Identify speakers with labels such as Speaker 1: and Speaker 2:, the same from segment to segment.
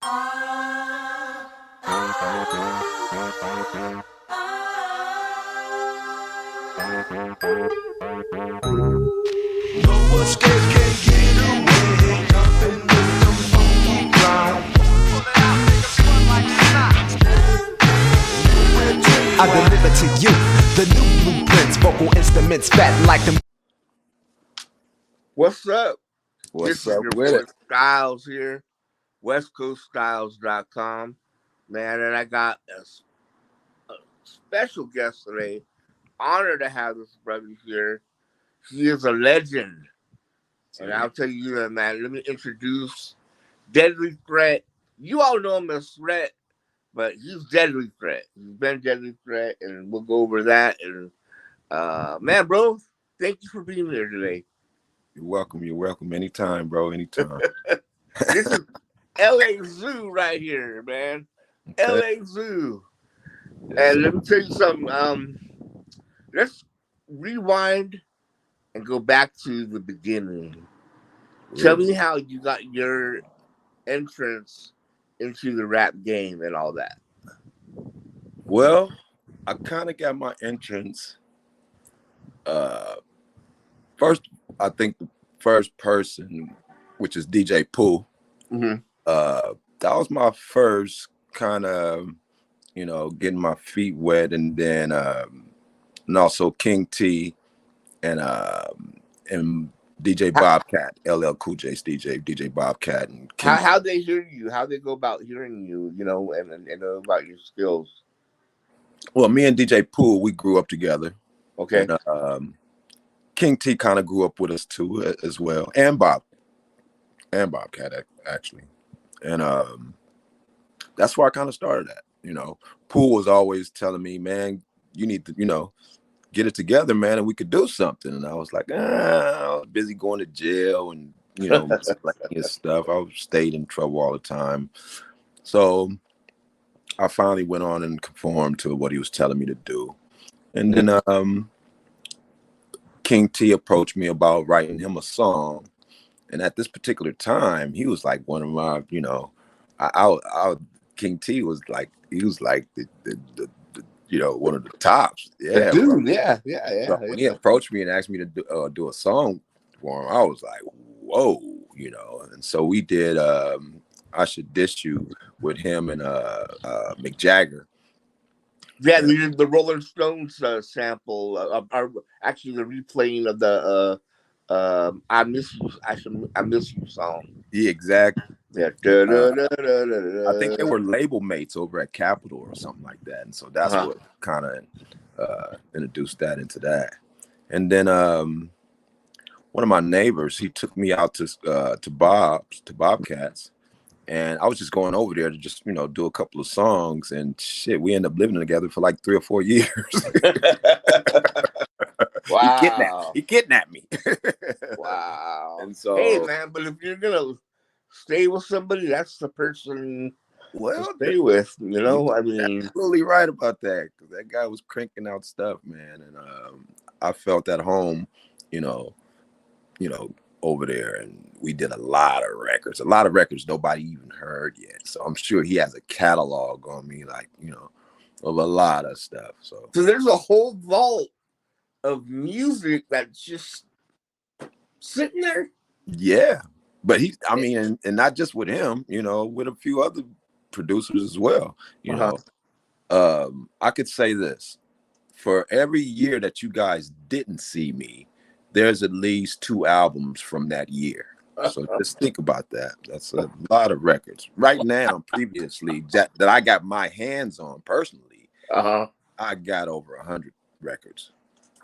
Speaker 1: No escape can get away. Nothing with them funky rhymes. I deliver to you the new blueprints, vocal instruments, fat like them.
Speaker 2: What's up?
Speaker 3: What's
Speaker 2: This is
Speaker 3: up
Speaker 2: your
Speaker 3: with
Speaker 2: boy
Speaker 3: it?
Speaker 2: Styles here, WestCoastStyles.com. Man, and I got a special guest today. Honored to have this brother here. He is a legend. And I'll tell you that, man. Let me introduce Deadly Threat. You all know him as Threat, but he's Deadly Threat. He's been Deadly Threat, and we'll go over that. And man, bro, thank you for being here today.
Speaker 3: You're welcome. You're welcome. Anytime, bro. Anytime.
Speaker 2: This is LA Zoo right here, man.
Speaker 3: Okay.
Speaker 2: LA Zoo. And let me tell you something. Let's rewind and go back to the beginning. Tell me how you got your entrance into the rap game and all that.
Speaker 3: Well, I kind of got my entrance. First, I think the first person, which is DJ Pooh.
Speaker 2: Mm-hmm.
Speaker 3: That was my first kind of, getting my feet wet, and then and also King T and DJ Bobcat, LL Cool J's DJ Bobcat, and King
Speaker 2: How they hear you? How they go about hearing you? And about your skills.
Speaker 3: Well, me and DJ Pooh, we grew up together.
Speaker 2: Okay.
Speaker 3: And, King T kind of grew up with us too, as well, and Bobcat actually, and that's where I kind of started at. Pooh was always telling me, man, you need to, get it together, man, and we could do something. And I was like, I was busy going to jail and and stuff. I stayed in trouble all the time, so I finally went on and conformed to what he was telling me to do. And then King T approached me about writing him a song. And at this particular time, he was like one of my, King T was like, he was like the one of the tops. Yeah.
Speaker 2: Dude, yeah.
Speaker 3: So when he approached me and asked me to do a song for him, I was like, whoa, And so we did I Should Diss You with him and Mick Jagger.
Speaker 2: Yeah, the Rolling Stones sample, actually the replaying of the I Miss You song.
Speaker 3: Yeah, exactly.
Speaker 2: Yeah.
Speaker 3: I think they were label mates over at Capitol or something like that. And so that's what kind of introduced that into that. And then one of my neighbors, he took me out to Bobcats. And I was just going over there to just, do a couple of songs, and shit, we ended up living together for like 3 or 4 years.
Speaker 2: Wow.
Speaker 3: He kidnapped me.
Speaker 2: Wow.
Speaker 3: And so,
Speaker 2: hey, man, but if you're going to stay with somebody, that's the person to stay with, I mean.
Speaker 3: Absolutely right about that, because that guy was cranking out stuff, man. And I felt at home, over there, and we did a lot of records nobody even heard yet. So I'm sure he has a catalog on me, like, of a lot of stuff. So
Speaker 2: there's a whole vault of music that's just sitting there.
Speaker 3: Yeah, but and not just with him, with a few other producers as well. I could say this: for every year that you guys didn't see me, there's at least 2 albums from that year. So just think about that. That's a lot of records. Right now, previously, that I got my hands on personally, I got over 100 records.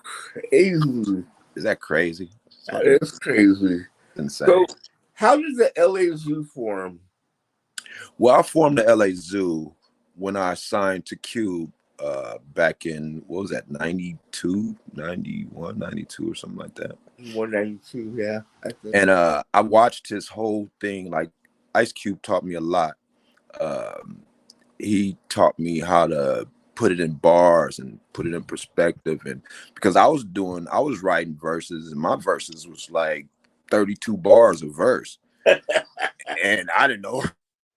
Speaker 2: Crazy.
Speaker 3: Is that crazy?
Speaker 2: That is crazy.
Speaker 3: Insane.
Speaker 2: So how did the LA Zoo form?
Speaker 3: Well, I formed the LA Zoo when I signed to Cube back in, what was that, 92, 91, 92 or something like that.
Speaker 2: 192, yeah.
Speaker 3: And I watched his whole thing. Like, Ice Cube taught me a lot. He taught me how to put it in bars and put it in perspective. And because I was writing verses, and my verses was like 32 bars a verse. And I didn't know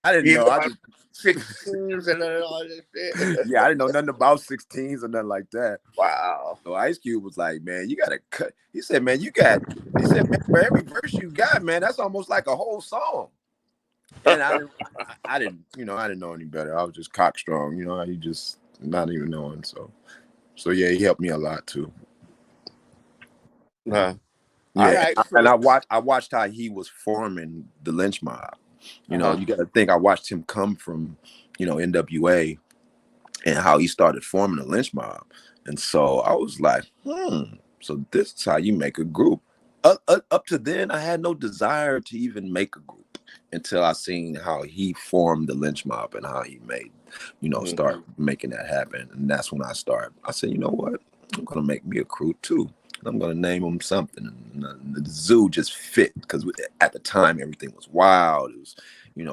Speaker 3: I didn't
Speaker 2: You
Speaker 3: know.
Speaker 2: know,
Speaker 3: I just
Speaker 2: 16s and all that shit.
Speaker 3: yeah, I didn't know nothing about 16s or nothing like that.
Speaker 2: Wow.
Speaker 3: So Ice Cube was like, man, you gotta cut. He said, man, he said, man, for every verse you got, man, that's almost like a whole song. And I didn't, I didn't know any better. I was just cockstrong, he just not even knowing. So yeah, he helped me a lot too.
Speaker 2: All
Speaker 3: Yeah,
Speaker 2: right.
Speaker 3: and
Speaker 2: So,
Speaker 3: I watched how he was forming the lynch mob. You got to think I watched him come from, NWA and how he started forming a lynch mob. And so I was like, so this is how you make a group. Up to then, I had no desire to even make a group until I seen how he formed the lynch mob and how he made, start making that happen. And that's when I said, you know what? I'm going to make me a crew too. I'm going to name them something. And the zoo just fit because at the time, everything was wild. It was,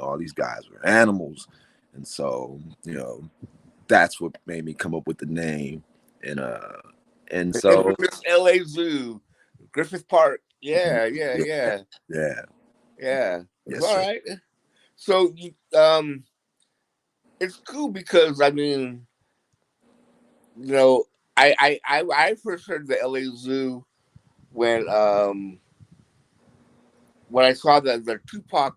Speaker 3: all these guys were animals. And so, that's what made me come up with the name. And
Speaker 2: the
Speaker 3: so
Speaker 2: infamous LA Zoo, Griffith Park. Yeah.
Speaker 3: yeah.
Speaker 2: It's
Speaker 3: Yes,
Speaker 2: all
Speaker 3: sir.
Speaker 2: right. So, it's cool because I mean, I first heard the LA Zoo when I saw the Tupac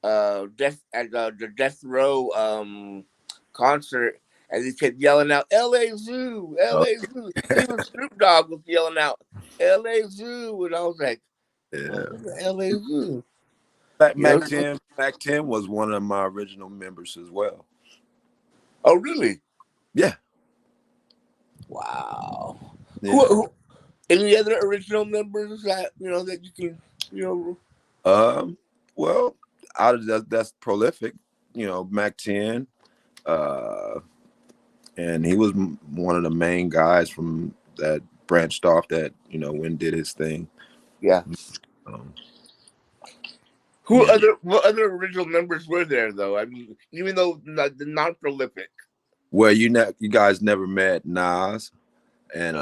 Speaker 2: death at the Death Row concert, and he kept yelling out "L.A. Zoo,
Speaker 3: Oh,
Speaker 2: L.A. Zoo." Even Snoop Dogg was yelling out "L.A. Zoo," and I was like,
Speaker 3: yeah.
Speaker 2: "What the L.A. Zoo?" You
Speaker 3: Mac
Speaker 2: know?
Speaker 3: 10, Mac 10 was one of my original members as well.
Speaker 2: Oh, really?
Speaker 3: Yeah.
Speaker 2: Wow.
Speaker 3: Yeah.
Speaker 2: Who? Any other original members that that you can
Speaker 3: Well, out of that's prolific, Mac 10. Uh, and he was one of the main guys from that branched off that, when did his thing.
Speaker 2: Yeah.
Speaker 3: Um,
Speaker 2: Who
Speaker 3: yeah.
Speaker 2: other what other original members were there though? I mean, even though the non-prolific.
Speaker 3: Well, you guys never met Nas and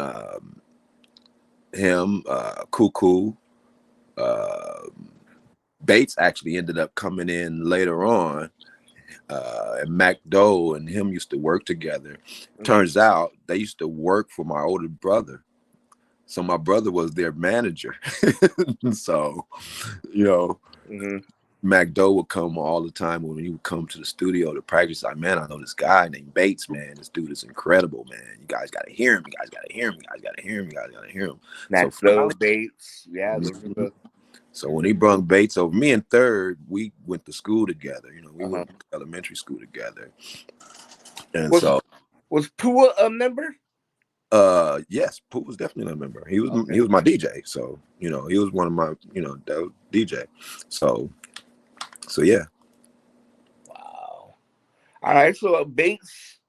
Speaker 3: him, Cuckoo. Uh, Bates actually ended up coming in later on. And Mac Doe and him used to work together. Turns out they used to work for my older brother. So my brother was their manager. So,
Speaker 2: Mm-hmm.
Speaker 3: Mac Doe would come all the time when he would come to the studio to practice. Like, man, I know this guy named Bates, man. This dude is incredible, man. You guys got to hear him. You guys got to hear him. You guys got to hear him. You guys got to hear him. So
Speaker 2: Maxwell Bates, yeah, those are the.
Speaker 3: So when he brought Bates over, me and Third, we went to school together. We went to elementary school together. And
Speaker 2: Was Pua a member?
Speaker 3: yes, Pooh was definitely a member. He was my DJ. So, he was one of my, that was DJ. So yeah.
Speaker 2: Wow. All right, so Bates,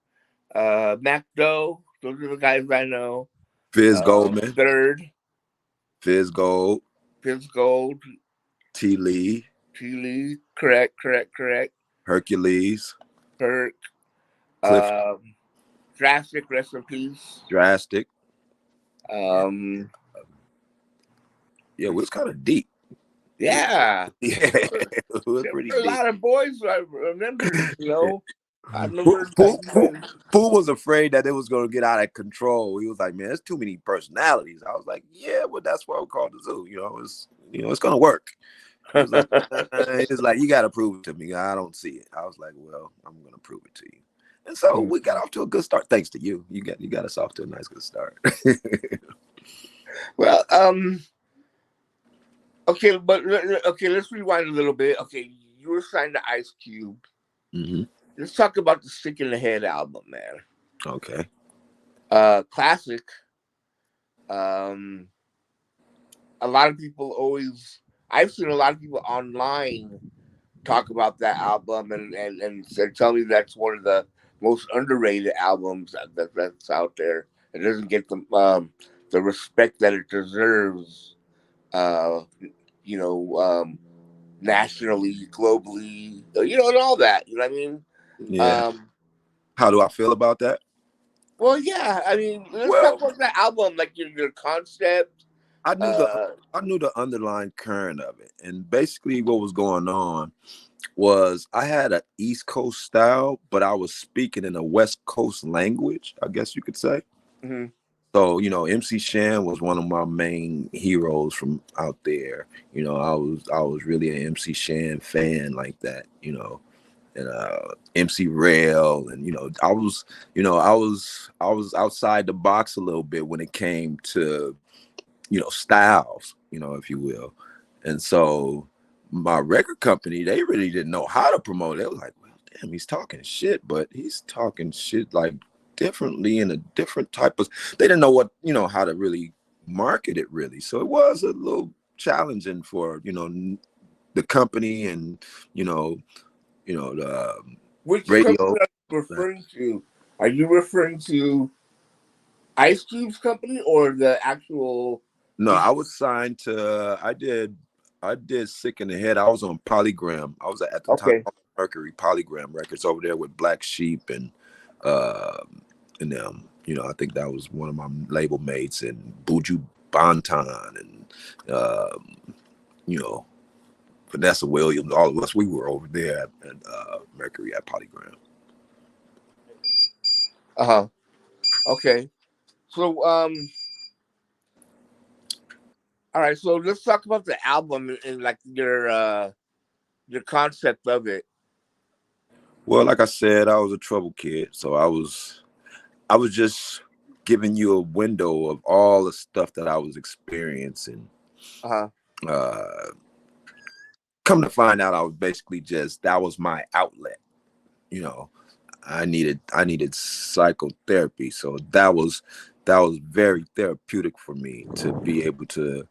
Speaker 2: Mac Doe, those are the guys I know.
Speaker 3: Fizz Goldman,
Speaker 2: Third,
Speaker 3: Fizz Gold,
Speaker 2: Fizz Gold,
Speaker 3: T. Lee,
Speaker 2: correct.
Speaker 3: Hercules,
Speaker 2: Kirk,
Speaker 3: Cliff
Speaker 2: Drastic, rest in peace.
Speaker 3: Drastic. Yeah, it was kind of deep.
Speaker 2: Yeah.
Speaker 3: Yeah, it was
Speaker 2: There
Speaker 3: pretty
Speaker 2: were a
Speaker 3: deep.
Speaker 2: lot of boys I remember, I remember
Speaker 3: Pooh was afraid that it was going to get out of control. He was like, man, there's too many personalities. I was like, yeah, well, that's why we call it the zoo. It's going to work. He was like, you got to prove it to me. I don't see it. I was like, well, I'm going to prove it to you. And so we got off to a good start. Thanks to you. You got us off to a nice, good start.
Speaker 2: Well, okay, let's rewind a little bit. Okay, you were signed to Ice Cube.
Speaker 3: Mm-hmm.
Speaker 2: Let's talk about the Sick in the Head album, man.
Speaker 3: Okay.
Speaker 2: Classic. A lot of people I've seen a lot of people online talk about that album and they're telling me that's one of the most underrated albums that's out there. It doesn't get the respect that it deserves. Uh, nationally, globally, and all that. You know what I mean?
Speaker 3: Yeah. How do I feel about that?
Speaker 2: Well, yeah. I mean, let's talk
Speaker 3: Well,
Speaker 2: about that album, like your concept.
Speaker 3: I knew the underlying current of it, and basically what was going on was I had an East Coast style, but I was speaking in a West Coast language, I guess you could say.
Speaker 2: Mm-hmm.
Speaker 3: So, MC Shan was one of my main heroes from out there. I was really an MC Shan fan like that, and MC Rail, and I was outside the box a little bit when it came to styles, if you will. And so my record company, they really didn't know how to promote it. They was like, well, damn, he's talking shit, but he's talking shit like differently in a different type of, they didn't know how to really market it really. So it was a little challenging for, the company and, the
Speaker 2: Which company
Speaker 3: radio.
Speaker 2: are you referring to? Are you referring to Ice Cube's company or the actual?
Speaker 3: No, I was signed to. I did Sick in the Head. I was on Polygram. I was at the time
Speaker 2: Okay.
Speaker 3: on Mercury Polygram Records over there with Black Sheep uh, and them. I think that was one of my label mates and Buju Banton and you know Vanessa Williams. All of us, we were over there at Mercury at Polygram.
Speaker 2: Uh-huh. Okay. So all right, so let's talk about the album and like your concept of it.
Speaker 3: Well, like I said, I was a trouble kid, so I was just giving you a window of all the stuff that I was experiencing.
Speaker 2: Uh-huh.
Speaker 3: Uh, Come to find out, I was basically just that was my outlet. You know, I needed psychotherapy, so that was very therapeutic for me to be able to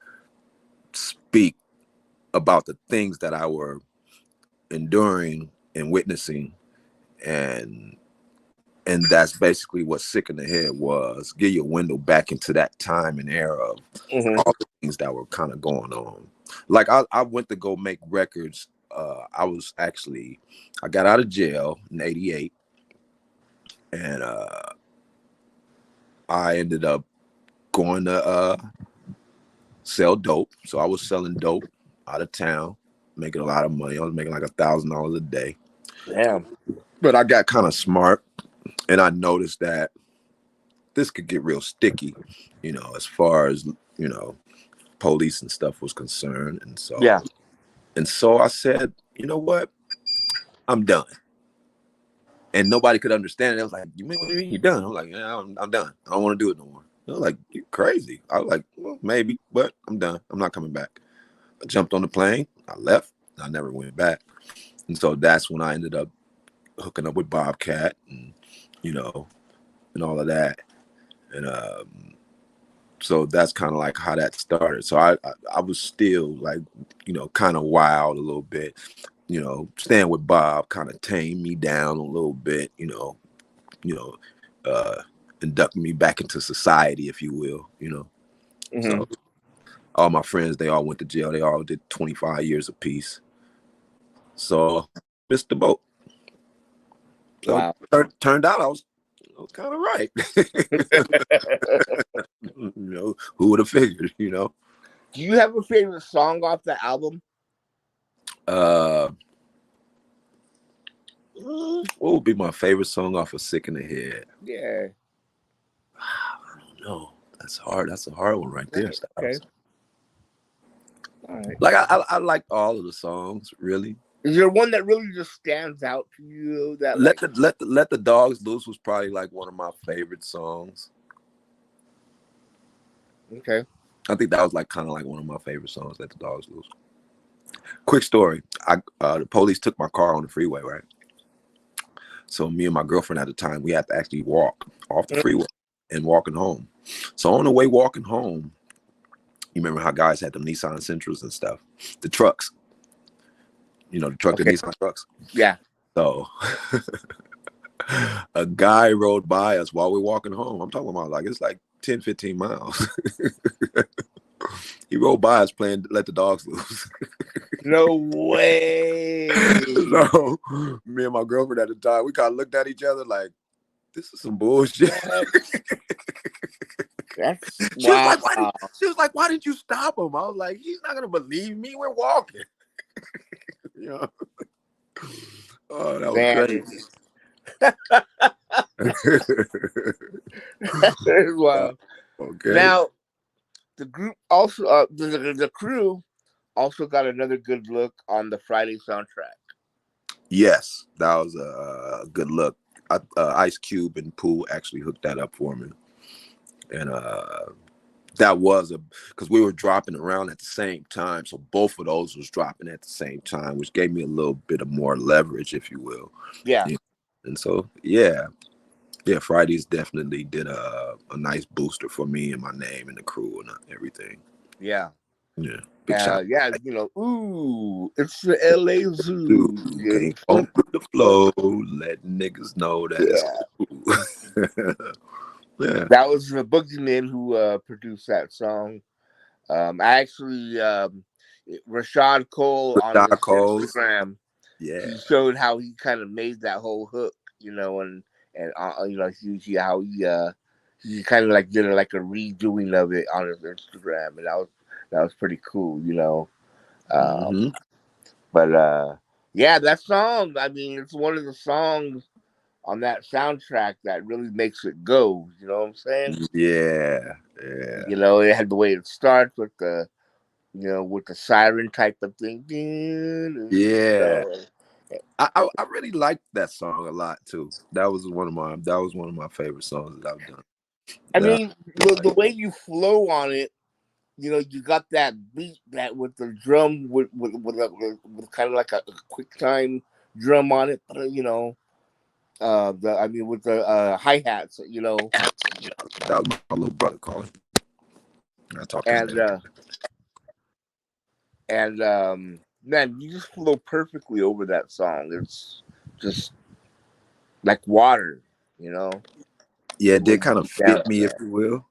Speaker 3: speak about the things that I were enduring and witnessing, and that's basically what Sick in the Head was. Give you a window back into that time and era of
Speaker 2: Mm-hmm.
Speaker 3: all the things that were kind of going on. Like I went to go make records. I got out of jail in '88, and I ended up going to sell dope. So I was selling dope out of town, making a lot of money. I was making like $1,000 a day.
Speaker 2: Damn.
Speaker 3: But I got kind of smart, and I noticed that this could get real sticky, as far as police and stuff was concerned. And
Speaker 2: Yeah.
Speaker 3: so I said, you know what? I'm done. And nobody could understand it. I was like, you mean, what do you mean you're done? I'm like, yeah, I'm done. I don't want to do it no more. They're like, you're crazy. I was like, well, maybe, but I'm done. I'm not coming back. I jumped on the plane. I left. I never went back. And so that's when I ended up hooking up with Bobcat and all of that. And so that's kind of like how that started. So I was still like, kind of wild a little bit. Staying with Bob kind of tamed me down a little bit, you know, inducting me back into society, if you will.
Speaker 2: Mm-hmm.
Speaker 3: So all my friends, they all went to jail. They all did 25 years apiece. So missed the boat. So
Speaker 2: Wow.
Speaker 3: turned out I was kind of right. Who would have figured?
Speaker 2: Do you have a favorite song off the album?
Speaker 3: Uh, what would be my favorite song off of Sick in the Head?
Speaker 2: Yeah.
Speaker 3: I don't know. That's hard. That's a hard one right there.
Speaker 2: Okay. All right.
Speaker 3: Like I like all of the songs, really.
Speaker 2: Is there one that really just stands out to you? That
Speaker 3: Let the Dogs Loose was probably like one of my favorite songs.
Speaker 2: Okay.
Speaker 3: I think that was like kind of like one of my favorite songs. Let the Dogs Loose. Quick story. The police took my car on the freeway, right? So me and my girlfriend at the time, we had to actually walk off the freeway and walking home. So on the way walking home, you remember how guys had them Nissan Sentras and stuff, the trucks. The truck, the Nissan trucks.
Speaker 2: Yeah.
Speaker 3: So a guy rode by us while we're walking home. I'm talking about it's like 10, 15 miles. He rode by us playing Let the Dogs Loose.
Speaker 2: No way.
Speaker 3: So me and my girlfriend at the time, we kind of looked at each other like, this is some bullshit. She was like, why didn't you stop him? I was like, he's not gonna believe me. We're walking. Oh, that was
Speaker 2: Man,
Speaker 3: crazy.
Speaker 2: it's wild.
Speaker 3: Okay.
Speaker 2: Now the group also, the crew also got another good look on the Friday soundtrack.
Speaker 3: Yes, that was a good look. Ice Cube and Pooh actually hooked that up for me, and that was because we were dropping around at the same time, so both of those was dropping at the same time, which gave me a little bit of more leverage, if you will.
Speaker 2: Yeah,
Speaker 3: Yeah. And so, yeah, Fridays definitely did a nice booster for me and my name and the crew and everything.
Speaker 2: yeah.
Speaker 3: Yeah, big shout.
Speaker 2: Yeah, ooh, it's the LA
Speaker 3: Dude,
Speaker 2: Zoo. Yeah,
Speaker 3: can't funk with the flow. Let niggas know that it's
Speaker 2: yeah.
Speaker 3: cool. Yeah,
Speaker 2: That was the Boogeyman who produced that song. I actually, Rashad Cole on
Speaker 3: Rashad
Speaker 2: his
Speaker 3: Coles.
Speaker 2: Instagram,
Speaker 3: Yeah,
Speaker 2: he showed how he kind of made that whole hook, and he kind of like did like a redoing of it on his Instagram, and that was pretty cool. Um,
Speaker 3: hmm
Speaker 2: but yeah, that song. I mean, it's one of the songs on that soundtrack that really makes it go. You know what I'm saying?
Speaker 3: yeah, yeah,
Speaker 2: It had the way it starts with with the siren type of thing.
Speaker 3: yeah. I really liked that song a lot too. That was one of my favorite songs that I've done.
Speaker 2: I
Speaker 3: That
Speaker 2: mean,
Speaker 3: I really
Speaker 2: the
Speaker 3: like.
Speaker 2: way you flow on it, you got that beat that with the drum with kind of like a quick time drum on it. I mean with the hi hats.
Speaker 3: That was my little brother calling. I talk to him
Speaker 2: And
Speaker 3: every
Speaker 2: man, you just flow perfectly over that song. It's just like water, you know,
Speaker 3: Yeah,
Speaker 2: the
Speaker 3: it
Speaker 2: way
Speaker 3: did
Speaker 2: you
Speaker 3: kind of
Speaker 2: get down
Speaker 3: fit
Speaker 2: to
Speaker 3: me, if
Speaker 2: that.
Speaker 3: you will.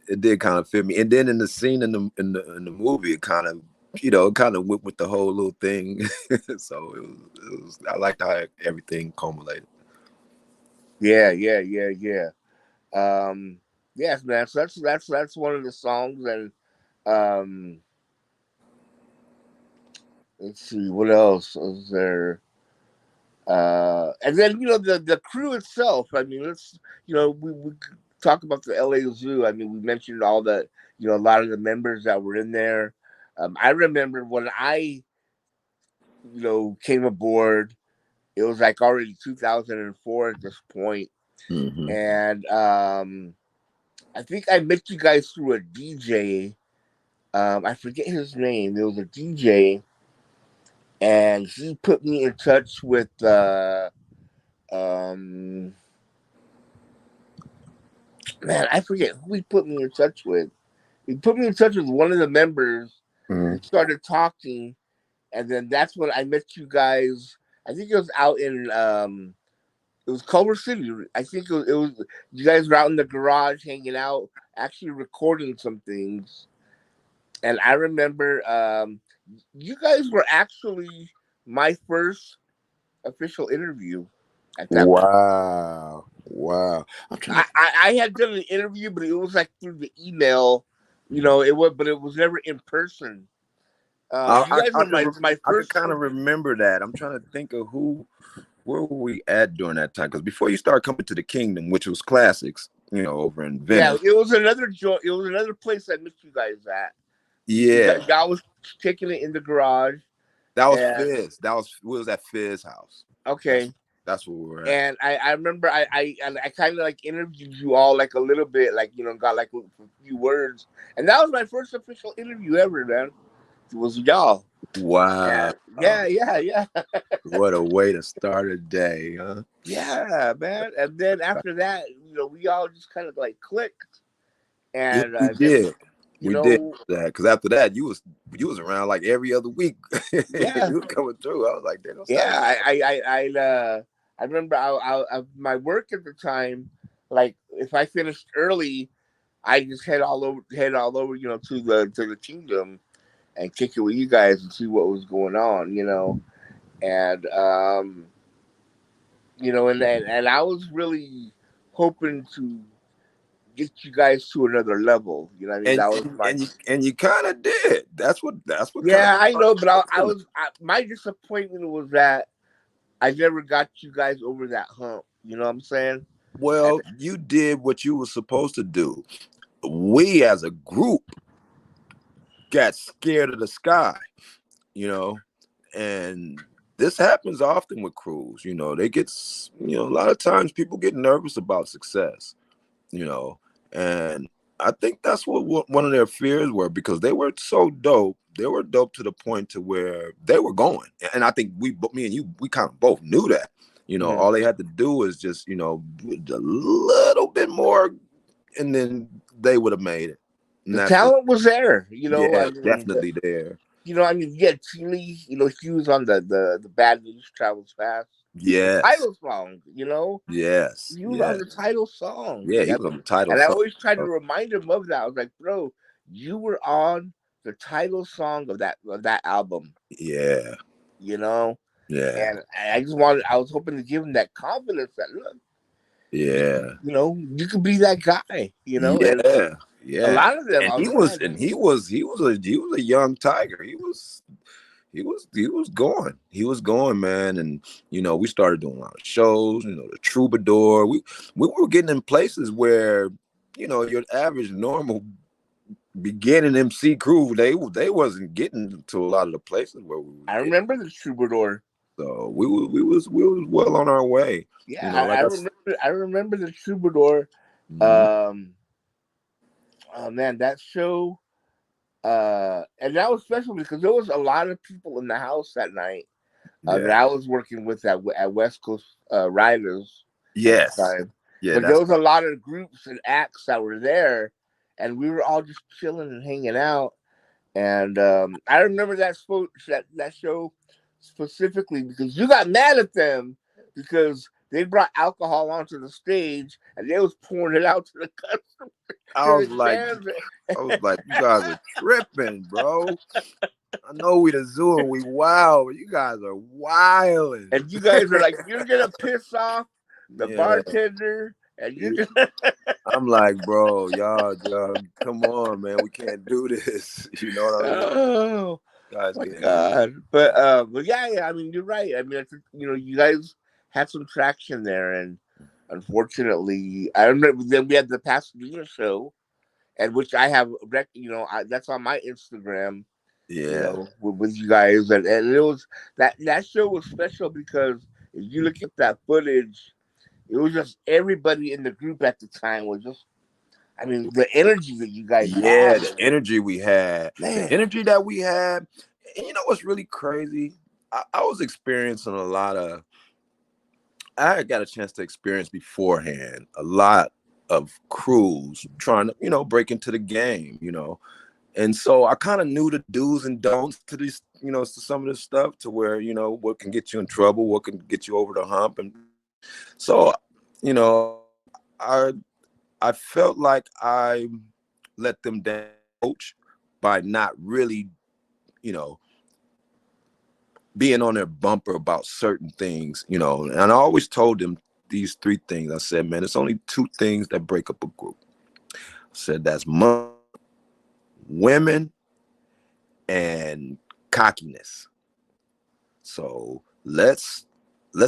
Speaker 3: It did kind of fit me. And then in the scene in the movie, it kind of it kind of went with the whole little thing. So it was I liked how everything culminated.
Speaker 2: Yeah, yeah, yeah, yeah. Um, yes, man. So that's one of the songs, and um, let's see what else is there. And then the crew itself. I mean, we talk about the LA Zoo. I mean, we mentioned all the a lot of the members that were in there. I remember when I came aboard. It was like already 2004 at this point,
Speaker 3: Hmm
Speaker 2: and I think I met you guys through a DJ. I forget his name. There was a DJ, and he put me in touch with um, man, I forget who he put me in touch with. He put me in touch with one of the members.
Speaker 3: hmm
Speaker 2: We started talking, and then that's when I met you guys. I think it was out in it was Culver City. I think it was you guys were out in the garage hanging out, actually recording some things. And I remember you guys were actually my first official interview at that point.
Speaker 3: Wow, wow. I'm trying to.
Speaker 2: I had done an interview, but it was like through the email. But it was never in person. You guys were my
Speaker 3: I could
Speaker 2: first.
Speaker 3: kind of remember that. I'm trying to think of where were we at during that time? Because before you started coming to the Kingdom, which was classics, over in
Speaker 2: Yeah,
Speaker 3: Venice.
Speaker 2: it was another It was another place I met you guys at.
Speaker 3: Yeah,
Speaker 2: Y'all was taking it in the garage,
Speaker 3: that was
Speaker 2: and
Speaker 3: Fizz. We was at Fizz house. That's
Speaker 2: okay.
Speaker 3: that's where we were at.
Speaker 2: And I remember I kind of like interviewed you all like a little bit, like got like a few words, and that was my first official interview ever, man. It was y'all.
Speaker 3: Wow,
Speaker 2: And yeah,
Speaker 3: what a way to start a day, huh?
Speaker 2: yeah, man. And then after that, we all just kind of like clicked,
Speaker 3: Yeah,
Speaker 2: and
Speaker 3: we
Speaker 2: then
Speaker 3: did.
Speaker 2: you
Speaker 3: We did
Speaker 2: know,
Speaker 3: that because after that, you was around like every other week.
Speaker 2: yeah,
Speaker 3: You was coming through. I was like, they don't stop.
Speaker 2: yeah. I remember my work at the time. Like if I finished early, I just head all over, to the kingdom and kick it with you guys and see what was going on. And and I was really hoping to get you guys to another level. You know what I mean?
Speaker 3: And
Speaker 2: That was
Speaker 3: and,
Speaker 2: my
Speaker 3: and you and you kind of did. That's what kind of
Speaker 2: yeah, I know, but
Speaker 3: started the feeling.
Speaker 2: my disappointment was that I never got you guys over that hump. You know what I'm saying? And
Speaker 3: Well, you did what you were supposed to do. We as a group got scared of the sky, you know, and this happens often with crews. They get, a lot of times people get nervous about success, you know, and I think that's what one of their fears were, because they were so dope. They were dope to the point to where they were going, and I think me and you, we kind of both knew that.
Speaker 2: mhm.
Speaker 3: All they had to do is just, a little bit more, and then they would have made it. And
Speaker 2: The
Speaker 3: that's just,
Speaker 2: talent was there. You know, I
Speaker 3: yeah,
Speaker 2: mean,
Speaker 3: definitely there.
Speaker 2: yeah, Chile. You know, he was on the Bad News Travels Fast, the
Speaker 3: Yes,
Speaker 2: title song. You know,
Speaker 3: yes,
Speaker 2: he was on
Speaker 3: yeah,
Speaker 2: the title song.
Speaker 3: yeah. He was on the title
Speaker 2: And I
Speaker 3: song.
Speaker 2: always tried to remind him of that. I was like, bro, you were on the title song of that album.
Speaker 3: Yeah,
Speaker 2: You know,
Speaker 3: yeah,
Speaker 2: and I was hoping to give him that confidence that look,
Speaker 3: yeah.
Speaker 2: you could be that guy. And
Speaker 3: Yeah,
Speaker 2: a
Speaker 3: yeah.
Speaker 2: lot of them,
Speaker 3: And
Speaker 2: I was
Speaker 3: he
Speaker 2: like,
Speaker 3: was,
Speaker 2: man,
Speaker 3: and he was a young tiger. He was going. He was going, man. And we started doing a lot of shows. The Troubadour. We were getting in places where, your average normal beginning MC crew, they wasn't getting to a lot of the places where we was
Speaker 2: I
Speaker 3: getting.
Speaker 2: remember the Troubadour.
Speaker 3: So we was well on our way.
Speaker 2: Yeah, I
Speaker 3: Like I said.
Speaker 2: remember. I remember the Troubadour.
Speaker 3: Mhm.
Speaker 2: Um, oh man, that show. And that was special because there was a lot of people in the house that night that
Speaker 3: Yeah.
Speaker 2: I was working with at West Coast Riders at the
Speaker 3: Yes.
Speaker 2: time.
Speaker 3: Yeah.
Speaker 2: But there
Speaker 3: That's
Speaker 2: was a lot of groups and acts that were there, and we were all just chilling and hanging out. And I remember that show specifically because you got mad at them because they brought alcohol onto the stage and they was pouring it out to the
Speaker 3: I
Speaker 2: to
Speaker 3: was
Speaker 2: the
Speaker 3: like,
Speaker 2: fans.
Speaker 3: you guys are tripping, bro. I know we the zoo and we wild, but you guys are wilding.
Speaker 2: And you guys are like, you're gonna piss off the
Speaker 3: Yeah,
Speaker 2: bartender, and you're
Speaker 3: yeah.
Speaker 2: gonna.
Speaker 3: I'm like, bro, y'all, come on, man. We can't do this. You know what I mean?
Speaker 2: Oh
Speaker 3: Guys
Speaker 2: my
Speaker 3: can't do
Speaker 2: god! But yeah. I mean, you're right. I mean, I think, you guys had some traction there, and unfortunately, I remember then we had the Pasadena show, and which I have, that's on my Instagram.
Speaker 3: it. Yeah.
Speaker 2: With you guys, and it was that show was special because if you look at that footage, it was just everybody in the group at the time was just. I mean, the energy that you guys
Speaker 3: Yeah,
Speaker 2: had,
Speaker 3: the energy we had, the
Speaker 2: man.
Speaker 3: energy that we had. And you know what's really crazy? I was experiencing a lot of, I had got a chance to experience beforehand a lot of crews trying to, break into the game. And so I kind of knew the do's and don'ts to this, to some of this stuff, to where, what can get you in trouble, what can get you over the hump. And so, you know, I I felt like I let them down, coach, by not really, you know, being on their bumper about certain things. And I always told them these three things. I said, man, it's only two things that break up a group. I said that's money, women, and cockiness. So let's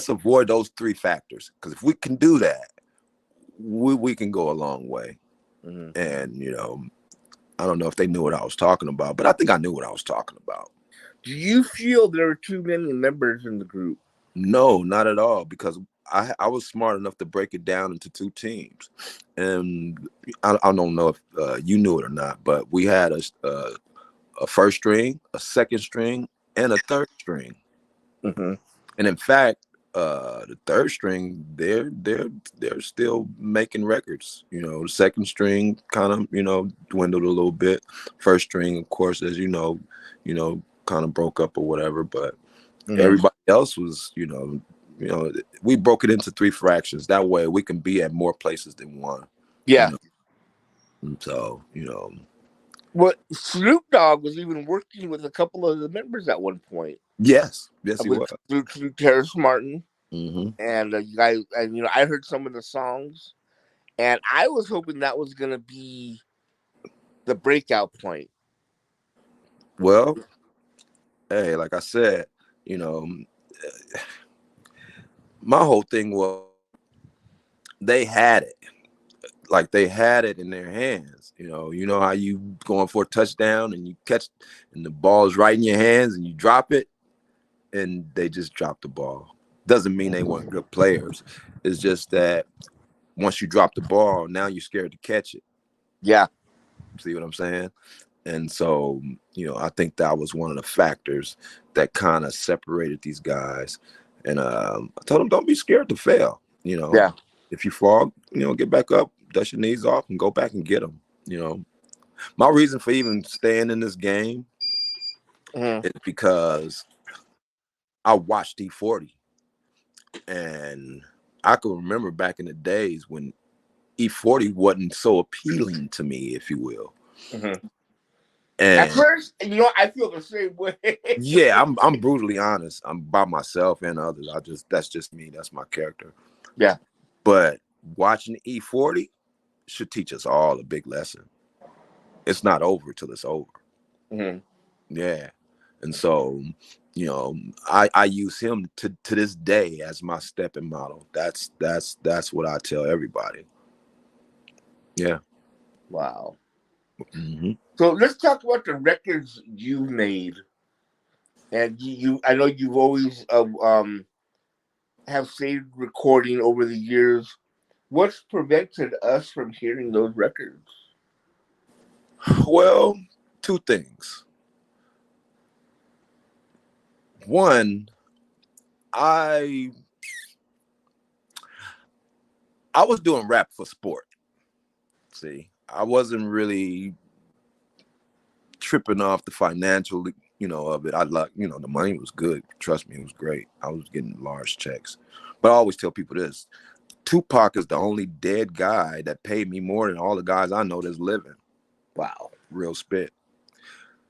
Speaker 3: avoid those three factors, because if we can do that, we can go a long way.
Speaker 2: Mm-hmm.
Speaker 3: And I don't know if they knew what I was talking about, but I think I knew what I was talking about.
Speaker 2: Do you feel there were too many members in the group?
Speaker 3: No, not at all, because I was smart enough to break it down into two teams. And I don't know if you knew it or not, but we had a first string, a second string, and a third string.
Speaker 2: Mm-hmm.
Speaker 3: And in fact, the third string, they're still making records. The second string kind of dwindled a little bit. First string, of course, as kind of broke up or whatever. But
Speaker 2: Mm-hmm.
Speaker 3: everybody else was, we broke it into three fractions. That way, we can be at more places than one. You
Speaker 2: Yeah.
Speaker 3: know, and so
Speaker 2: Well, Snoop Dogg was even working with a couple of the members at one point.
Speaker 3: yes, he
Speaker 2: With
Speaker 3: was.
Speaker 2: through Terrace Martin,
Speaker 3: Hmm.
Speaker 2: and you guys, and I heard some of the songs, and I was hoping that was gonna be the breakout point.
Speaker 3: Well, hey, like I said, you know, my whole thing was they had it. Like they had it in their hands. You know how you going for a touchdown and you catch and the ball is right in your hands and you drop it and they just dropped the ball. Doesn't mean they weren't good players. It's just that once you drop the ball, now you're scared to catch it.
Speaker 2: Yeah.
Speaker 3: See what I'm saying? And so, I think that was one of the factors that kind of separated these guys. And I told them, don't be scared to fail.
Speaker 2: Yeah.
Speaker 3: If you fall, get back up, dust your knees off, and go back and get them. My reason for even staying in this game
Speaker 2: Mm-hmm.
Speaker 3: is because I watched E40, and I can remember back in the days when E40 wasn't so appealing to me, if you will.
Speaker 2: Mm-hmm. At
Speaker 3: And
Speaker 2: first, I feel the same way.
Speaker 3: yeah, I'm brutally honest. I'm by myself and others. That's just me. That's my character.
Speaker 2: Yeah.
Speaker 3: But watching E40 should teach us all a big lesson. It's not over till it's over.
Speaker 2: Mm-hmm.
Speaker 3: Yeah. And so, I use him to this day as my stepping model. That's what I tell everybody. Yeah.
Speaker 2: Wow.
Speaker 3: Mm-hmm.
Speaker 2: So let's talk about the records you've made, and I know you've always have saved recording over the years. What's prevented us from hearing those records?
Speaker 3: Well, two things. One, I was doing rap for sport. See, I wasn't really tripping off the financial, of it. I like, the money was good. Trust me, it was great. I was getting large checks. But I always tell people this: Tupac is the only dead guy that paid me more than all the guys I know that's living.
Speaker 2: Wow.
Speaker 3: Real spit.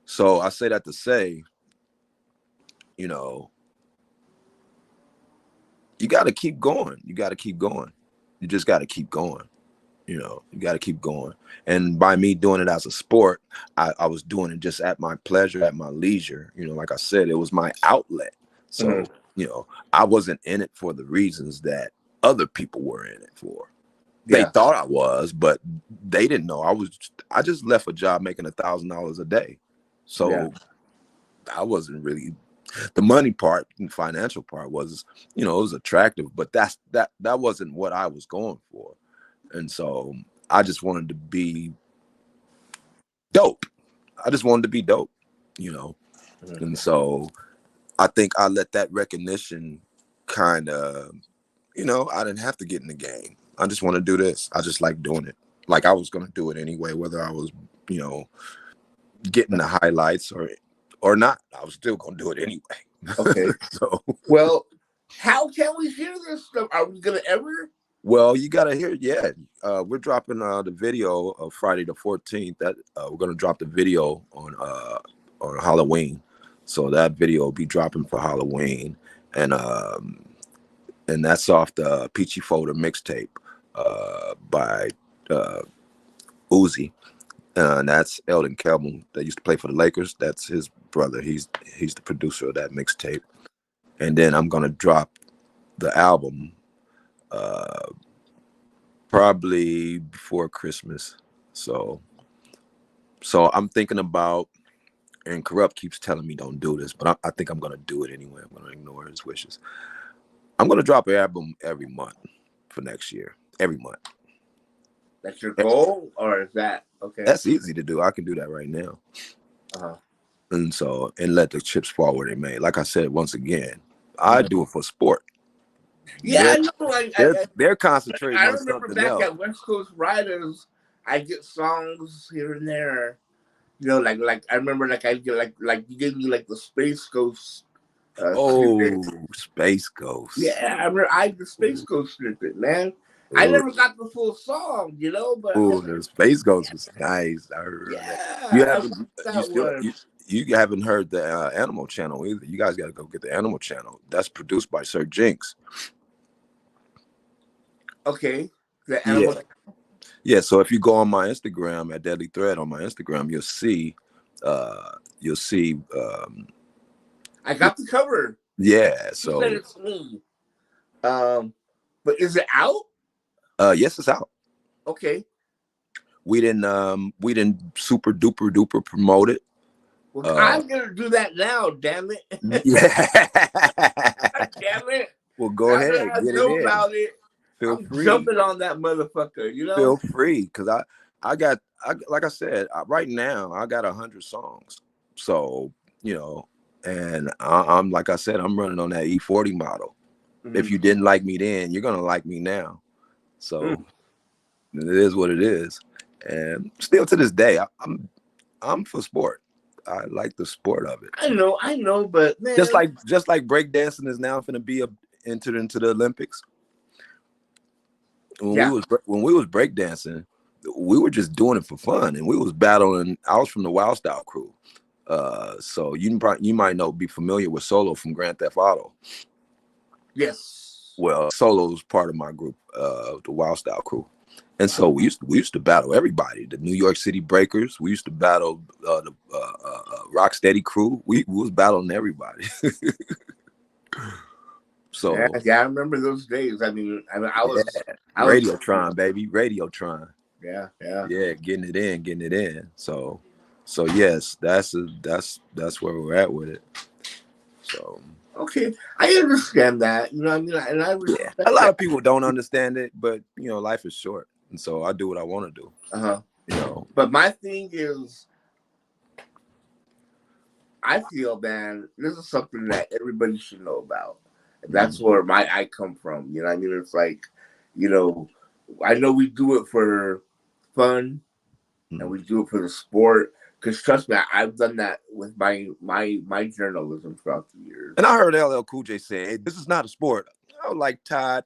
Speaker 3: So I say that to say, you know, you got to keep going. You got to keep going. You just got to keep going. You got to keep going. And by me doing it as a sport, I was doing it just at my pleasure, at my leisure. Like I said, it was my outlet. So,
Speaker 2: Mm-hmm.
Speaker 3: I wasn't in it for the reasons that other people were in it for. They
Speaker 2: Yeah.
Speaker 3: thought I was, but they didn't know. I just left a job making $1,000 a day.
Speaker 2: Yeah.
Speaker 3: So I wasn't really, the money part and financial part was, it was attractive, but that wasn't what I was going for. And so I just wanted to be dope. I just wanted to be dope,
Speaker 2: Mm-hmm.
Speaker 3: And so I think I let that recognition kind of, I didn't have to get in the game. I just want to do this. I just like doing it. Like I was going to do it anyway, whether I was, getting the highlights or not. I was still going to do it anyway.
Speaker 2: Okay.
Speaker 3: So,
Speaker 2: Well, how can we hear this stuff? Are we gonna ever?
Speaker 3: well, you got to hear, yeah. We're dropping the video of Friday the 14th. That we're going to drop the video on Halloween. So that video will be dropping for Halloween. And that's off the Peachy Folder mixtape by Uzi. And that's Eldon Kelman that used to play for the Lakers. That's his brother. He's the producer of that mixtape. And then I'm gonna drop the album probably before Christmas. So I'm thinking about, and Corrupt keeps telling me don't do this, but I think I'm gonna do it anyway. I'm gonna ignore his wishes. I'm gonna drop an album every month for next year. Every month.
Speaker 2: That's your goal, or is that okay?
Speaker 3: That's easy to do. I can do that right now.
Speaker 2: Uh-huh.
Speaker 3: And let the chips fall where they may. Like I said, once again, I do it for sport.
Speaker 2: Yeah, I know.
Speaker 3: They're concentrating
Speaker 2: I
Speaker 3: on
Speaker 2: remember
Speaker 3: something
Speaker 2: back
Speaker 3: else.
Speaker 2: at West Coast Riders, I get songs here and there. Like I remember, I get like you gave me like the Space Ghost. Snippet.
Speaker 3: Space Ghost.
Speaker 2: Yeah, I remember I the Space Ghost snippet, man. I
Speaker 3: Ooh,
Speaker 2: never got the full song, but
Speaker 3: the Space Ghost was nice. I heard that. You
Speaker 2: yeah, I
Speaker 3: haven't,
Speaker 2: like
Speaker 3: you
Speaker 2: that
Speaker 3: still,
Speaker 2: one.
Speaker 3: you haven't heard the Animal Channel either. You guys got to go get the Animal Channel. That's produced by Sir Jinx.
Speaker 2: Okay, the
Speaker 3: Yeah,
Speaker 2: animal.
Speaker 3: yeah. So if you go on my Instagram at Deadly Thread on my Instagram, you'll see.
Speaker 2: I got the cover.
Speaker 3: Yeah.
Speaker 2: You said
Speaker 3: So
Speaker 2: it's me. But is it out?
Speaker 3: Yes, it's out.
Speaker 2: Okay.
Speaker 3: We didn't super duper promote it.
Speaker 2: Well, I'm gonna do that now. Damn it!
Speaker 3: Yeah.
Speaker 2: God damn it!
Speaker 3: Well, go
Speaker 2: Now that
Speaker 3: ahead,
Speaker 2: I
Speaker 3: get it
Speaker 2: know
Speaker 3: in.
Speaker 2: about it,
Speaker 3: Feel
Speaker 2: I'm
Speaker 3: free.
Speaker 2: jumping on that motherfucker. You know.
Speaker 3: Feel free, because like I said, right now I got 100 songs. So and I'm like I said, I'm running on that E40 model. If you didn't like me then, you're gonna like me now. So it is what it is. And still to this day, I'm for sport. I like the sport of it.
Speaker 2: I know, but man,
Speaker 3: Just like breakdancing is now going to be entered into the Olympics. When we was breakdancing, we were just doing it for fun, and we was battling. I was from the Wild Style crew, so you might be familiar with Solo from Grand Theft Auto.
Speaker 2: Yes.
Speaker 3: Well, Solo was part of my group, the Wild Style crew, and so we used to battle everybody. The New York City Breakers. We used to battle the Rocksteady crew. We was battling everybody. So
Speaker 2: yeah, I remember those days. I mean, I was
Speaker 3: Radiotron, baby, Radiotron.
Speaker 2: Yeah.
Speaker 3: Getting it in. So yes, that's where we're at with it. So
Speaker 2: okay, I understand that. You know, I mean, and I respect
Speaker 3: a lot of people don't understand it, but life is short, and so I do what I want to do.
Speaker 2: But my thing is, I feel, man, this is something that everybody should know about. That's where I come from. You know, I mean, it's like, I know we do it for fun, and we do it for the sport. Because trust me, I've done that with my journalism throughout the years.
Speaker 3: And I heard LL Cool J say, "Hey, this is not a sport." I was like, "Todd,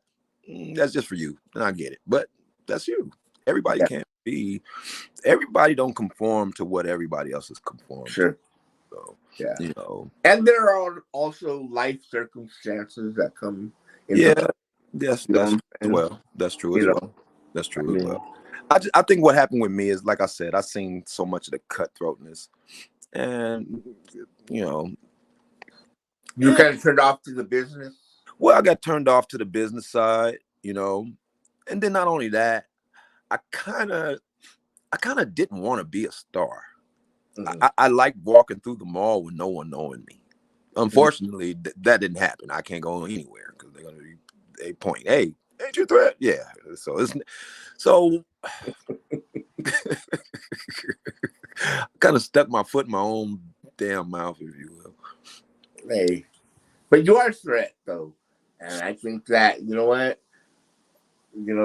Speaker 3: that's just for you," and I get it, but that's you. Everybody can't be. Everybody don't conform to what everybody else is conformed.
Speaker 2: Sure.
Speaker 3: So,
Speaker 2: and there are also life circumstances that come into
Speaker 3: yes, that's as well. That's true as well. That's true as well. I think what happened with me is, like I said, I seen so much of the cutthroatness, and
Speaker 2: you kind of turned off to the business.
Speaker 3: Well, I got turned off to the business side, and then not only that, I kind of didn't want to be a star. I like walking through the mall with no one knowing me. Unfortunately, that didn't happen. I can't go anywhere because they point, "Hey, ain't you a threat?" Yeah. So I kind of stuck my foot in my own damn mouth, if you will.
Speaker 2: Hey, but you are a threat, though, and I think that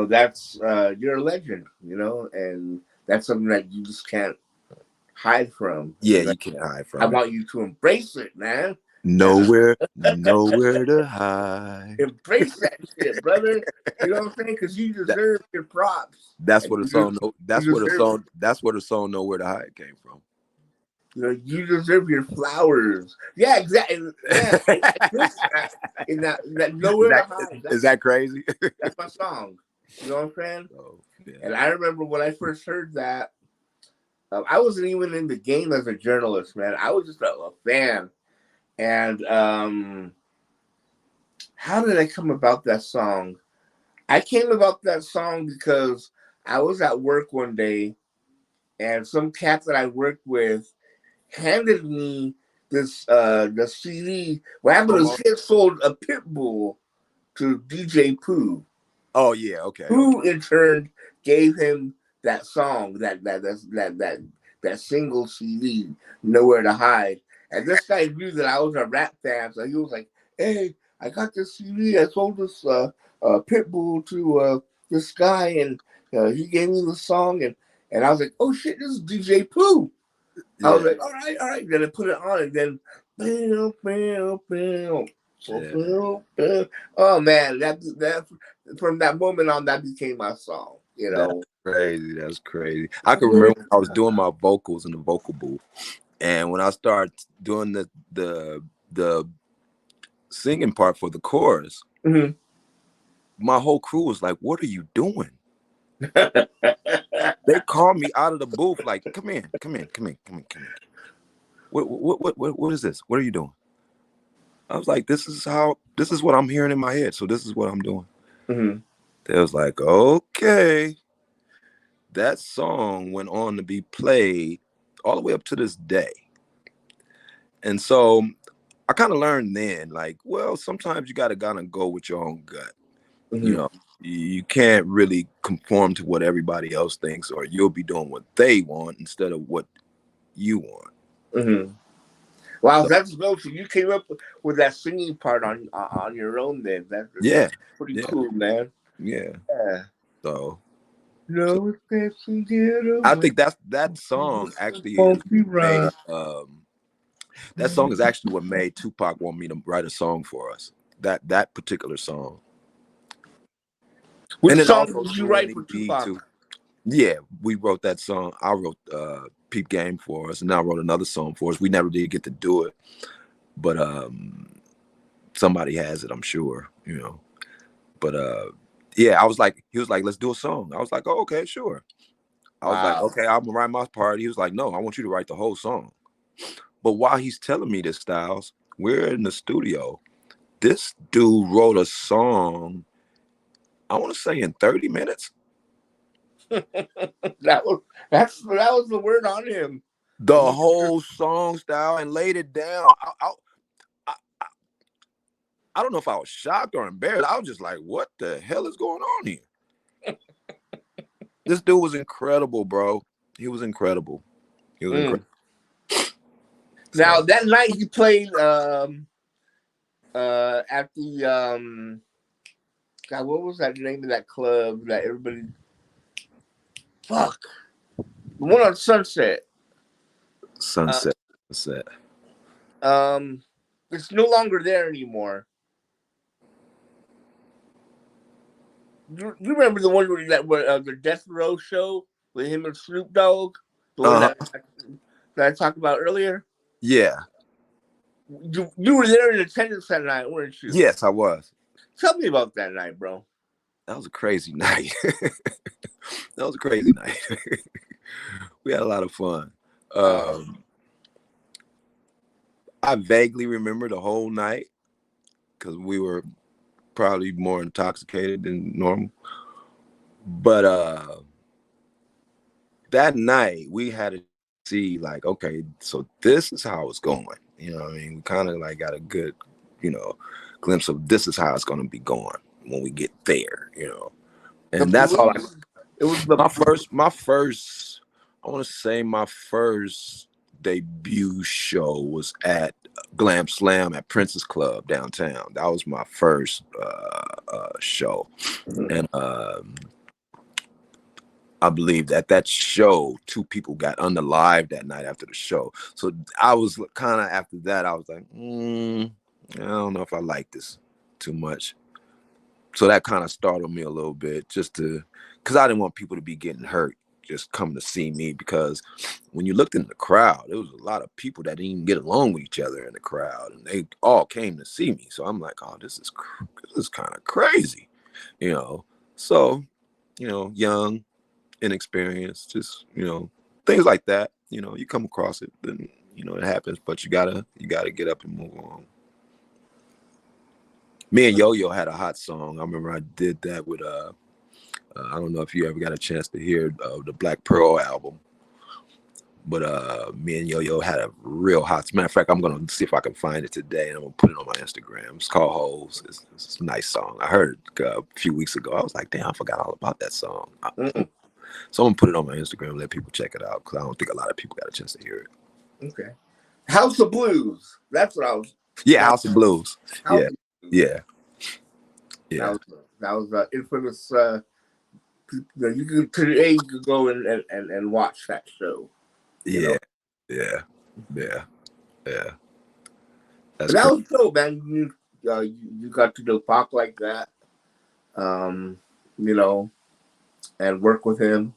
Speaker 2: that's you're a legend, and that's something that you just can't hide from.
Speaker 3: Yeah, you can't hide from.
Speaker 2: I want you to embrace it, man.
Speaker 3: Nowhere to hide.
Speaker 2: Embrace that shit, brother. You know what I'm saying? Because you deserve your props.
Speaker 3: That's where the song. That's where the song "Nowhere to Hide" came from.
Speaker 2: You deserve your flowers. Yeah, exactly. Yeah, in that "Nowhere to Hide."
Speaker 3: Is that crazy?
Speaker 2: That's my song. You know what I'm saying?
Speaker 3: Oh, yeah.
Speaker 2: And I remember when I first heard that, I wasn't even in the game as a journalist, man. I was just a fan. And how did I come about that song? I came about that song because I was at work one day, and some cat that I worked with handed me this the CD. What happened is he had sold a pit bull to DJ Pooh.
Speaker 3: Oh yeah, okay.
Speaker 2: Pooh in turn gave him that song, that single CD, "Nowhere to Hide." And this guy knew that I was a rap fan, so he was like, "Hey, I got this CD. I sold this pit bull to this guy, and he gave me the song." And I was like, "Oh shit, this is DJ Pooh." Yeah. I was like, all right. Then I put it on, and then, oh man, that from that moment on, that became my song.
Speaker 3: That's crazy. I can remember when I was doing my vocals in the vocal booth, and when I started doing the singing part for the chorus, my whole crew was like, "What are you doing?" They called me out of the booth, like, come in. What is this? What are you doing?" I was like, this is what I'm hearing in my head. So this is what I'm doing.
Speaker 2: Mm-hmm.
Speaker 3: They was like, okay. That song went on to be played all the way up to this day. And so I kind of learned then, like, well, sometimes you got to kind of go with your own gut. You
Speaker 2: Mm-hmm.
Speaker 3: know, you can't really conform to what everybody else thinks, or you'll be doing what they want instead of what you want.
Speaker 2: Mm-hmm. Wow,
Speaker 3: So,
Speaker 2: that's dope. So you came up with that singing part on your own. Then that's
Speaker 3: yeah,
Speaker 2: pretty
Speaker 3: yeah,
Speaker 2: cool, man.
Speaker 3: yeah.
Speaker 2: Yeah.
Speaker 3: So, so
Speaker 2: No steps to get
Speaker 3: I
Speaker 2: away.
Speaker 3: think that song actually is
Speaker 2: Funky
Speaker 3: made.
Speaker 2: ride.
Speaker 3: That song is actually what made Tupac want me to write a song for us. That particular song,
Speaker 2: Which
Speaker 3: and then
Speaker 2: song
Speaker 3: also
Speaker 2: did you write for
Speaker 3: joining me
Speaker 2: Tupac?
Speaker 3: to. Yeah, we wrote that song. I wrote Peep Game for us, and I wrote another song for us. We never did get to do it, but somebody has it, I'm sure, you know. But yeah, he was like, let's do a song. I was like, oh, okay, sure. I was like,
Speaker 2: Wow.
Speaker 3: okay, I'm gonna write my part. He was like, no, I want you to write the whole song. But while he's telling me this, Styles, we're in the studio. This dude wrote a song, I want to say in 30 minutes.
Speaker 2: That was the word on him.
Speaker 3: The whole song style and laid it down. I, I don't know if I was shocked or embarrassed. I was just like, what the hell is going on here? This dude was incredible, bro. He was incredible. He was incredible.
Speaker 2: Mm. Now
Speaker 3: So,
Speaker 2: that night he played at the God, what was that name of that club that everybody fuck the one on Sunset. Uh,
Speaker 3: sunset. Sunset.
Speaker 2: um, it's no longer there anymore. You remember the one where the Death Row show with him and Snoop Dogg, the one
Speaker 3: Uh-huh.
Speaker 2: that I talked about earlier.
Speaker 3: Yeah.
Speaker 2: You were there in attendance that night, weren't you?
Speaker 3: Yes, I was.
Speaker 2: Tell me about that night, bro.
Speaker 3: That was a crazy night. That was a crazy night. We had a lot of fun.
Speaker 2: Uh,
Speaker 3: Um, I vaguely remember the whole night because we were probably more intoxicated than normal. But that night we had to see like, okay, so this is how it's going. You know what I mean? We kind of like got a good, you know, glimpse of this is how it's gonna be going when we get there, you know.
Speaker 2: the
Speaker 3: And that's all I
Speaker 2: police. It was
Speaker 3: my first I want to say my first debut show was at Glam Slam at Princess Club downtown. That was my first show. And I believe that show, two people got unalived that night after the show. So I was kind of after that, I was like, I don't know if I like this too much. So that kind of startled me a little bit, because I didn't want people to be getting hurt just coming to see me. Because when you looked in the crowd, there was a lot of people that didn't even get along with each other in the crowd, and they all came to see me. So I'm like, oh, this is kind of crazy, you know. So, you know, young, inexperienced, just, you know, things like that. You know, you come across it, then you know it happens, but you gotta get up and move on. Me and Yo-Yo had a hot song. I remember I did that with I don't know if you ever got a chance to hear the Black Pearl album, but me and Yo-Yo had a real hot. As a matter of fact, I'm gonna see if I can find it today, and I'm gonna put it on my Instagram. It's called Hoes. It's a nice song. I heard it a few weeks ago. I was like, damn, I forgot all about that song. So I'm gonna put it on my Instagram and let people check it out because I don't think a lot of people got a chance to hear it.
Speaker 2: okay. House of Blues. That's what I was.
Speaker 3: Yeah,
Speaker 2: That
Speaker 3: House of Blues.
Speaker 2: House
Speaker 3: Yeah,
Speaker 2: of Blues.
Speaker 3: yeah,
Speaker 2: That
Speaker 3: yeah,
Speaker 2: was infamous. You could today you could go and watch that show. You know,
Speaker 3: yeah, yeah, yeah, yeah. That's
Speaker 2: but that
Speaker 3: crazy.
Speaker 2: was dope, man. You got to know Pac like that. Um, you know, and work with him.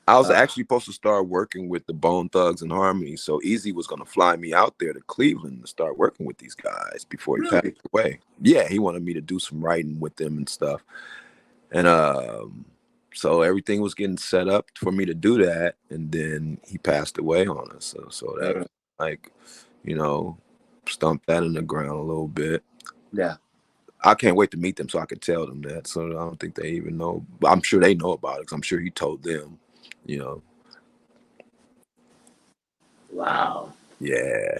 Speaker 3: I was
Speaker 2: Uh,
Speaker 3: actually supposed to start working with the Bone Thugs and Harmony, so Easy was gonna fly me out there to Cleveland to start working with these guys before he passed
Speaker 2: really?
Speaker 3: away. Yeah, he wanted me to do some writing with them and stuff, and so everything was getting set up for me to do that, and then he passed away on us. So that
Speaker 2: Mm.
Speaker 3: was like, you know. stomp that in the ground a little bit.
Speaker 2: Yeah.
Speaker 3: I can't wait to meet them so I can tell them that. So I don't think they even know. But I'm sure they know about it because I'm sure he told them. You know,
Speaker 2: Wow.
Speaker 3: yeah,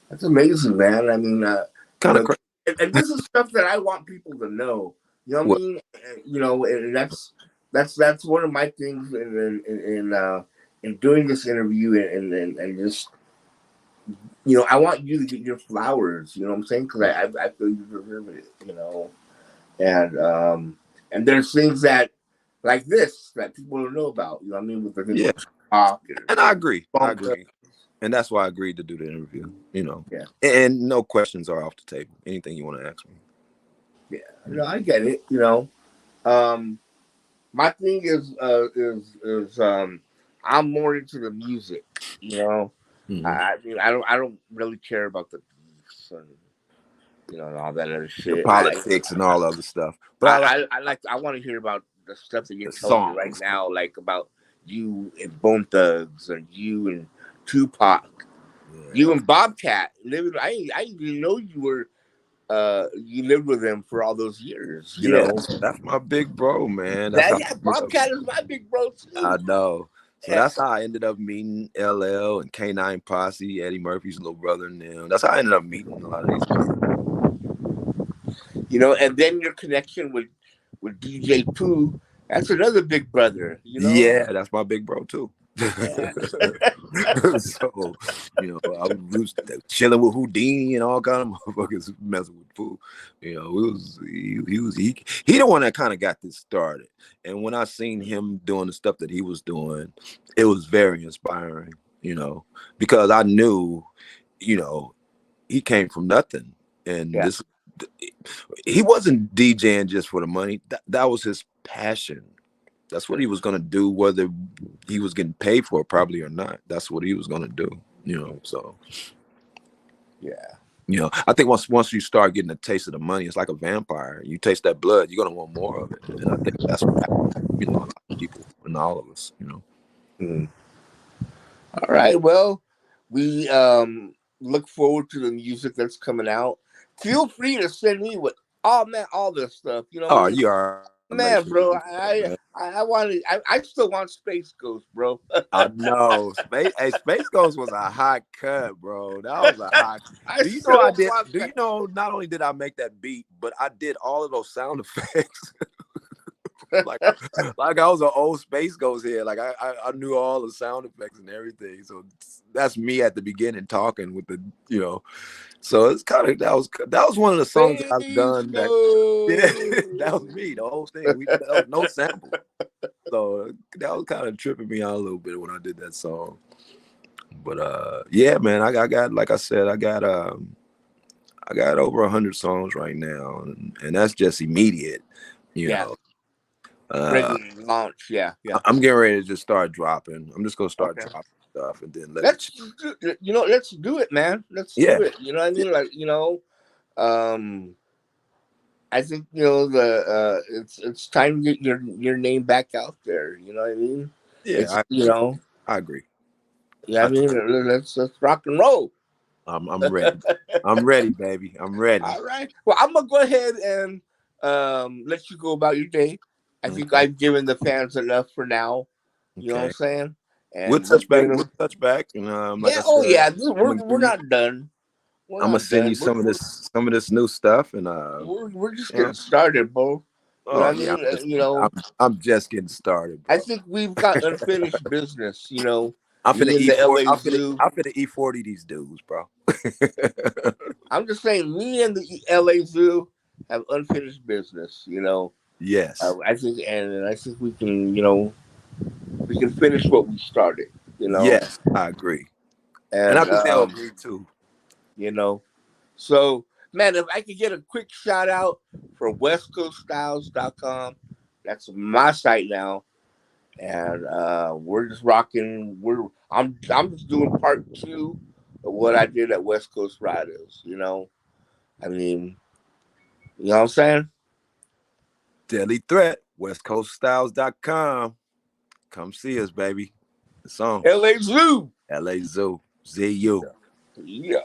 Speaker 2: That's amazing, man. I mean, you
Speaker 3: kind of
Speaker 2: know,
Speaker 3: crazy.
Speaker 2: and this is stuff that I want people to know. You know what I
Speaker 3: What?
Speaker 2: mean? You know, and that's one of my things in doing this interview and just I want you to get your flowers. You know what I'm saying? Because I feel you deserve it. And there's things that like this that people don't know about. You know what I mean? With the thing
Speaker 3: Yeah,
Speaker 2: with talk
Speaker 3: and I agree. I
Speaker 2: bump.
Speaker 3: agree, and that's why I agreed to do the interview. You know,
Speaker 2: Yeah,
Speaker 3: and no questions are off the table. Anything you want to ask me.
Speaker 2: yeah. No, I get it. Um, my thing is I'm more into the music. I,
Speaker 3: Mm-hmm.
Speaker 2: I mean I don't really care about the beats and and all that other
Speaker 3: The
Speaker 2: shit.
Speaker 3: politics and all other stuff, but I like
Speaker 2: I want to hear about the stuff that you're
Speaker 3: the
Speaker 2: telling me right
Speaker 3: songs.
Speaker 2: now, like about you and Bone Thugs and you and Tupac, you
Speaker 3: Yeah,
Speaker 2: and Bobcat living. I didn't know you lived with him for all those years.
Speaker 3: yeah, that's my big bro, man. That's
Speaker 2: That
Speaker 3: how
Speaker 2: yeah,
Speaker 3: I ended up.
Speaker 2: Bobcat is my big bro
Speaker 3: I
Speaker 2: too.
Speaker 3: know. So
Speaker 2: Yeah.
Speaker 3: that's how I ended up meeting LL and K9 Posse, Eddie Murphy's little brother, and them. That's how I ended up meeting a lot of these people.
Speaker 2: And then your connection with DJ Pooh, that's another big brother.
Speaker 3: Yeah, that's my big bro too.
Speaker 2: Yeah.
Speaker 3: So, we was chilling with Houdini and all kind of motherfuckers messing with Pooh. He the one that kind of got this started. And when I seen him doing the stuff that he was doing, it was very inspiring, because I knew, you know, he came from nothing. And
Speaker 2: Yeah.
Speaker 3: he wasn't DJing just for the money. That was his passion. That's what he was gonna do, whether he was getting paid for it probably or not. That's what he was gonna do. So
Speaker 2: Yeah.
Speaker 3: I think once you start getting a taste of the money, it's like a vampire. You taste that blood, you're gonna want more of it. And I think that's what happened, a lot of people and all of us.
Speaker 2: Mm. All right. Well, we look forward to the music that's coming out. Feel free to send me with all this stuff. You know what I
Speaker 3: Oh,
Speaker 2: mean?
Speaker 3: you are make
Speaker 2: Man,
Speaker 3: sure
Speaker 2: bro,
Speaker 3: you do that, man.
Speaker 2: I wanted I still want Space Ghost, bro.
Speaker 3: I know. Space Ghost was a hot cut, bro. That was a hot.
Speaker 2: I
Speaker 3: Do you know I
Speaker 2: still
Speaker 3: did?
Speaker 2: want
Speaker 3: Do you
Speaker 2: that.
Speaker 3: know? Not only did I make that beat, but I did all of those sound effects. like, like I was an old Space Ghost here. Like I knew all the sound effects and everything. So that's me at the beginning talking with the. So it's kind of that was one of the songs that I've
Speaker 2: Space
Speaker 3: done that. Yeah, that was
Speaker 2: Ghost.
Speaker 3: me. The whole thing. That was no sample. So that was kind of tripping me out a little bit when I did that song. But yeah, man, I got like I said, I got over 100 songs right now, and that's just immediate. You
Speaker 2: Yeah,
Speaker 3: know,
Speaker 2: ready
Speaker 3: uh,
Speaker 2: to launch. Yeah, yeah.
Speaker 3: I'm getting ready to just start dropping. I'm just gonna start
Speaker 2: Okay.
Speaker 3: dropping stuff and then let it.
Speaker 2: Let's let's do it, man. Let's do
Speaker 3: Yeah,
Speaker 2: it. You know what I
Speaker 3: yeah,
Speaker 2: mean? Like, um I think the it's time to get your name back out there. You know what I mean?
Speaker 3: yeah.
Speaker 2: It's
Speaker 3: I agree. I agree.
Speaker 2: yeah. I
Speaker 3: I,
Speaker 2: mean, let's rock and roll.
Speaker 3: I'm ready. I'm ready, baby. I'm ready.
Speaker 2: All right. Well, I'm gonna go ahead and let you go about your day. I think
Speaker 3: Okay.
Speaker 2: I've given the fans enough for now. You know what I'm
Speaker 3: Okay.
Speaker 2: saying?
Speaker 3: We'll
Speaker 2: And we're
Speaker 3: touch back.
Speaker 2: gonna
Speaker 3: We'll touch back, and like
Speaker 2: yeah.
Speaker 3: I
Speaker 2: Oh
Speaker 3: said,
Speaker 2: yeah.
Speaker 3: I'm
Speaker 2: We're
Speaker 3: gonna
Speaker 2: we're
Speaker 3: give you.
Speaker 2: not done. We're
Speaker 3: I'm gonna
Speaker 2: not
Speaker 3: send you
Speaker 2: done.
Speaker 3: some of this new stuff, and
Speaker 2: We're just
Speaker 3: yeah.
Speaker 2: getting started, bro. You know
Speaker 3: Oh
Speaker 2: what I
Speaker 3: yeah,
Speaker 2: mean?
Speaker 3: I'm just getting started,
Speaker 2: I
Speaker 3: bro.
Speaker 2: think we've got unfinished business.
Speaker 3: I'm finna
Speaker 2: Me and the
Speaker 3: E40.
Speaker 2: LA Zoo.
Speaker 3: I'm finna E40 these dudes, bro.
Speaker 2: I'm just saying, me and the LA Zoo have unfinished business.
Speaker 3: Yes,
Speaker 2: I think we can finish what we started. You know,
Speaker 3: yes, I agree, and I
Speaker 2: and
Speaker 3: think they'll agree too.
Speaker 2: you know, so man, if I could get a quick shout out for WestCoastStyles.com, that's my site now, and we're just rocking. I'm just doing part two of what I did at West Coast Riders. I mean, you know what I'm saying?
Speaker 3: Deadly Threat, WestCoastStyles.com. Come see us, baby. It's on
Speaker 2: LA Zoo.
Speaker 3: LA Zoo ZU.
Speaker 2: Yeah.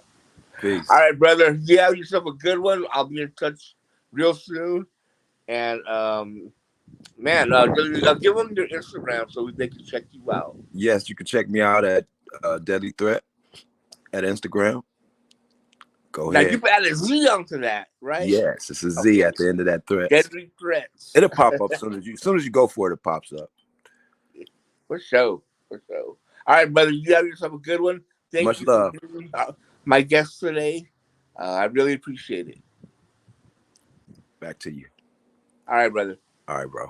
Speaker 3: Peace.
Speaker 2: All right, brother. You have yourself a good one. I'll be in touch real soon. And man, give them your Instagram so they can check you out.
Speaker 3: Yes, you can check me out at Deadly Threat at Instagram. Go
Speaker 2: Now
Speaker 3: ahead.
Speaker 2: you add a Z onto that, right?
Speaker 3: Yes, it's a Z
Speaker 2: Okay.
Speaker 3: at the end of that threat.
Speaker 2: Deadly Threats.
Speaker 3: It'll pop up as soon as you go for it. It pops up.
Speaker 2: For sure. For sure. All right, brother. You have yourself a good one. Thank
Speaker 3: Much
Speaker 2: you
Speaker 3: love.
Speaker 2: for being my guest today. I really appreciate it.
Speaker 3: Back to you.
Speaker 2: All right, brother.
Speaker 3: All right, bro.